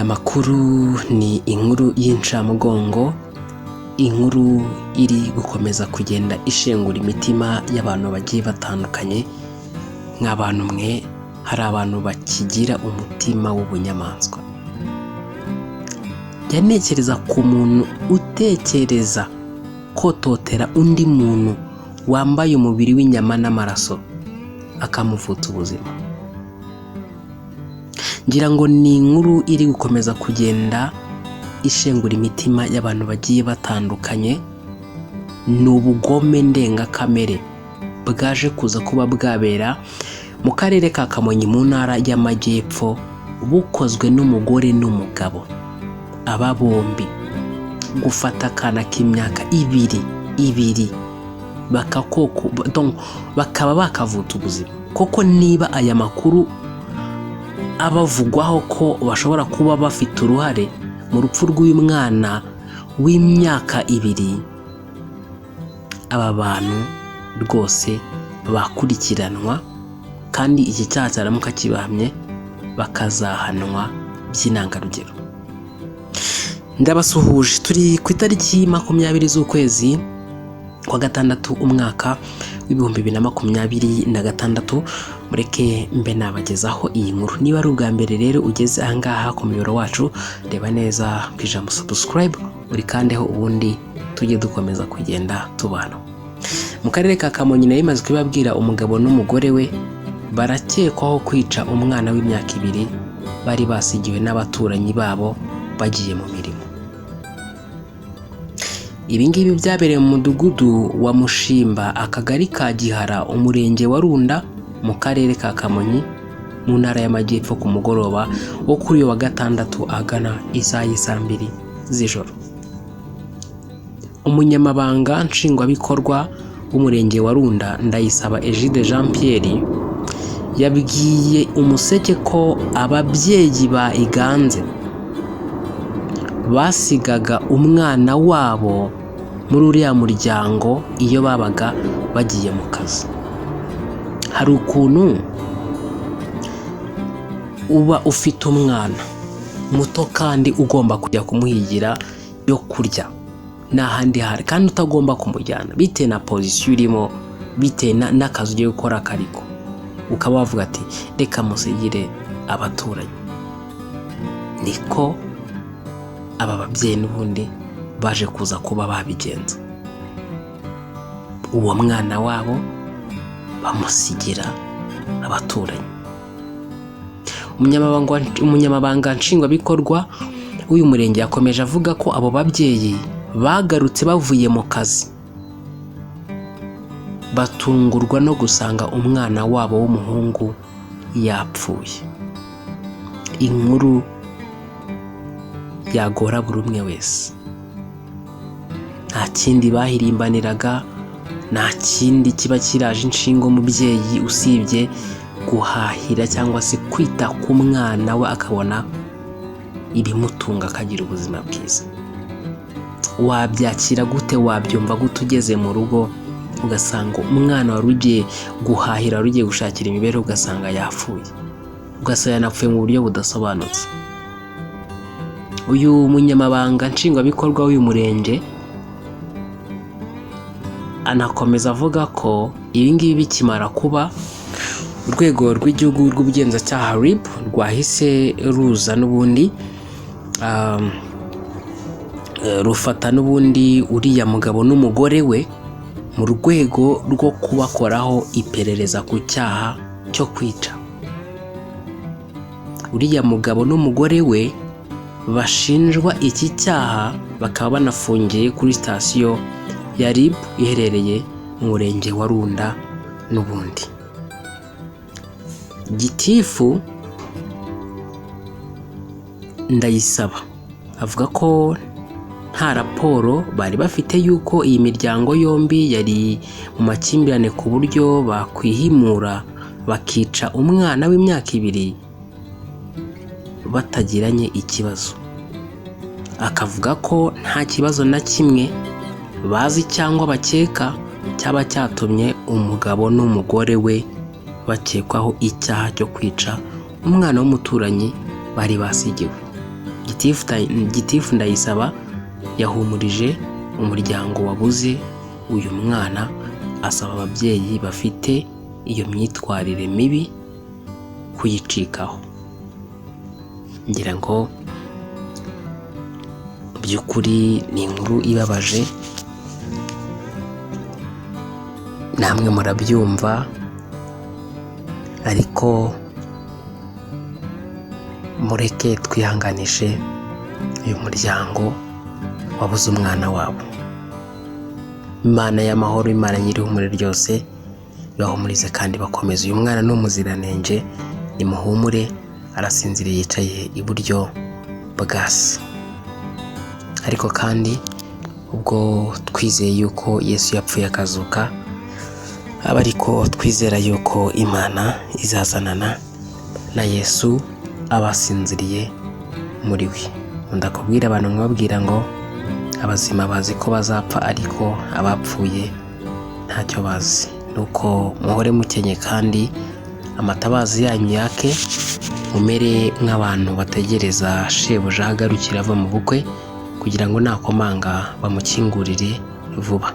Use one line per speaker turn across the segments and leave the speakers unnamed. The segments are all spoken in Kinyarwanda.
Aya makuru ni inkuru y'incamugongo, inkuru iri gukomeza kugenda ishengura imitima y'abantu bagiye batandukanye. Nk'abantu mwe, hari abantu bakigira umutima w'ubunyamaswa. Yanekereza ku muntu utekereza kototera undi muntu wambaye umubiri w'inyama n'amaraso akamuvutsa ubuzima. Ngira ngo ni inkuru iri gukomeza kugenda ishengura imitima y'abantu bagiye batandukanye. Ni ubugome ndengakamere bwaje kuza kuba bwabera mu karere ka Kamonyi mu ntara y'Amajyepfo, bukozwe n'umugore n'umugabo. Aba bombi gufata akana k'imyaka ibiri bakaba bakavutsa ubuzima. Koko niba aya makuru abavugwaho ko bashobora kuba bafite uruhare mu rupfu rw'uyu mwana w'imyaka 2, aba bantu rwose bakurikiranwa, kandi iki cyaha cyaramuka kibahamye bakazahanwa by'intangarugero. Ndabasuhuje, turi ku itariki 20 z'ukwezi kwa gatandatu umwaka w'2026. Mureke mbe nabagezaho iyi nkuru. Niba ari ubwa mbere rero ugeze ahangaha ku muyoboro wacu, reba neza ku ijambo subscribe uri kandeho, ubundi tujye dukomeza kugenda tubana. Mu karere ka Kamonyi nayo imaze kubabwira, umugabo n'umugore we barakekwaho kwica umwana w'imyaka 2 bari basigiwe n'abaturanyi babo bagiye mu mirimo. Ibi ngibi byabereye mu mudugudu wa Mushimba, akagari ka Gihara, umurenge wa Runda, mu karere ka Kamonyi mu ntara y'Amajyepfo, ku mugoroba wo kuri uyu wa gatandatu agana isaha 2 z'ijoro. Umunyamabanga nshingwabikorwa w'umurenge wa Runda, Ndayisaba Egide Jean Pierre, yabwiye Umuseke ko ababyeyi ba Iganze basigaga umwana wabo muri uriya muryango iyo babaga bagiye mu kazi. Hari ukuntu uba ufite umwana muto kandi ugomba kujya kumuhigira yo kurya n'ahandi hari, kandi utagomba kumujyana bitewe na pozisiyo urimo, bitewe n'akazi ugiye gukora kariko. Ukaba wavuga ati reka musigire abaturanyi. Niko aba babyeyi n'ubundi baje kuza kuba babigenza. Uwo mwana wabo bamusigira abaturanyi. Umunyamabanga nshingwabikorwa w'uyu murenge yakomeje avuga ko abo babyeyi bagarutse bavuye mu kazi, batungurwa no gusanga umwana wabo w'umuhungu yapfuye. Inkuru yagora buri umwe wese. Nta kindi bahirimbaniraga, nta kindi kiba kiraje inshinga umubyeyi usibye guhahira cyangwa se kwita ku mwana we, akabona ibimutunga, akagira ubuzima bwiza. Wabyakira gute? Wabyumva gute ugeze mu rugo ugasanga umwana wari ugiye guhahira, wari ugiye gushakira imibereho, ugasanga yapfuye, ugasanga yanapfuye mu buryo budasobanutse? Uyu munyamabanga nshingwabikorwa w'uyu murenge anakomeza avuga ko ibi ngibi bikimara kuba, urwego rw'igihugu rw'ubugenzacyaha RIB rwahise ruza n'ubundi rufata n'ubundi uriya mugabo n'umugore we mu rwego rwo kubakoraho iperereza ku cyaha cyo kwica. Uriya mugabo n'umugore we bashinjwa iki cyaha, bakaba banafungiye kuri sitasiyo ya RIB iherereye mu murenge wa Runda n'ubundi. Gitifu Ndayisaba avuga ko nta raporo bari bafite yuko iyi miryango yombi yari mu makimbirane ku buryo bakwihimura bakica umwana w'imyaka 2 batagiranye ikibazo. Akavuga ko nta kibazo na kimwe bazi cyangwa bakeka cyaba cyatumye umugabo n'umugore we bakekwaho icyaha cyo kwica umwana w'umuturanyi bari basigiwe. Gitifu Ndayisaba yahumurije umuryango wabuze uyu mwana, asaba ababyeyi bafite iyo myitwarire mibi kuyicikaho. Ngira ngo mu by'ukuri ni inkuru ibabaje, namwe murabyumva, ariko mureke twihanganishe uyu muryango wabuze umwana wabo. Imana y'amahoro, Imana nyir'ihumure ryose ibahumurize kandi bakomeze. Uyu mwana ni umuziranenge, nimuhumure, arasinziriye yicaye iburyo bwa se. Ariko kandi ubwo twizeye yuko Yesu yapfuye akazuka, aba ariko twizera yuko Imana izazanana na Yesu abasinziriye muri we. Ndakubwira abantu nkababwira ngo abazima bazi ko bazapfa, ariko abapfuye ntacyo bazi. Nuko muhore mukenye kandi amatabazi yanyu yake, mumere nk'abantu bategereza shebuja ahagarukira ava mu bukwe, kugira ngo nakomanga bamukingurire vuba.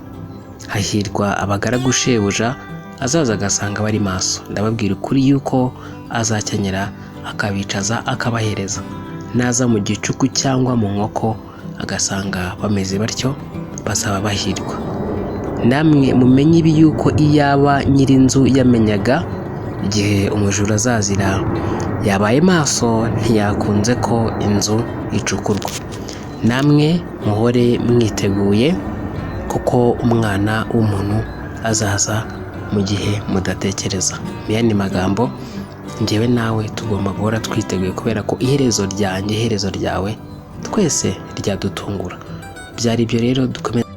Hahirwa abagaragu shebuja azaza agasanga bari maso. Ndababwira ukuri yuko azakenyera akabicaza akabahereza. Naza mu gicuku cyangwa mu nkoko agasanga bameze batyo, bazaba bahirwa. Namwe mumenye ibi yuko iyaba nyir'inzu yamenyaga igihe umujura azazira, yabaye maso ntiyakunze ko inzu icukurwa. Namwe muhore mwiteguye, kuko umwana w'umuntu azaza mu gihe mudatekereza. Mu yandi magambo, njyewe nawe tugomba guhora twiteguye, kubera ko iherezo ryanjye, iherezo ryawe, twese ryadutungura. Byari ibyo rero, dukomeze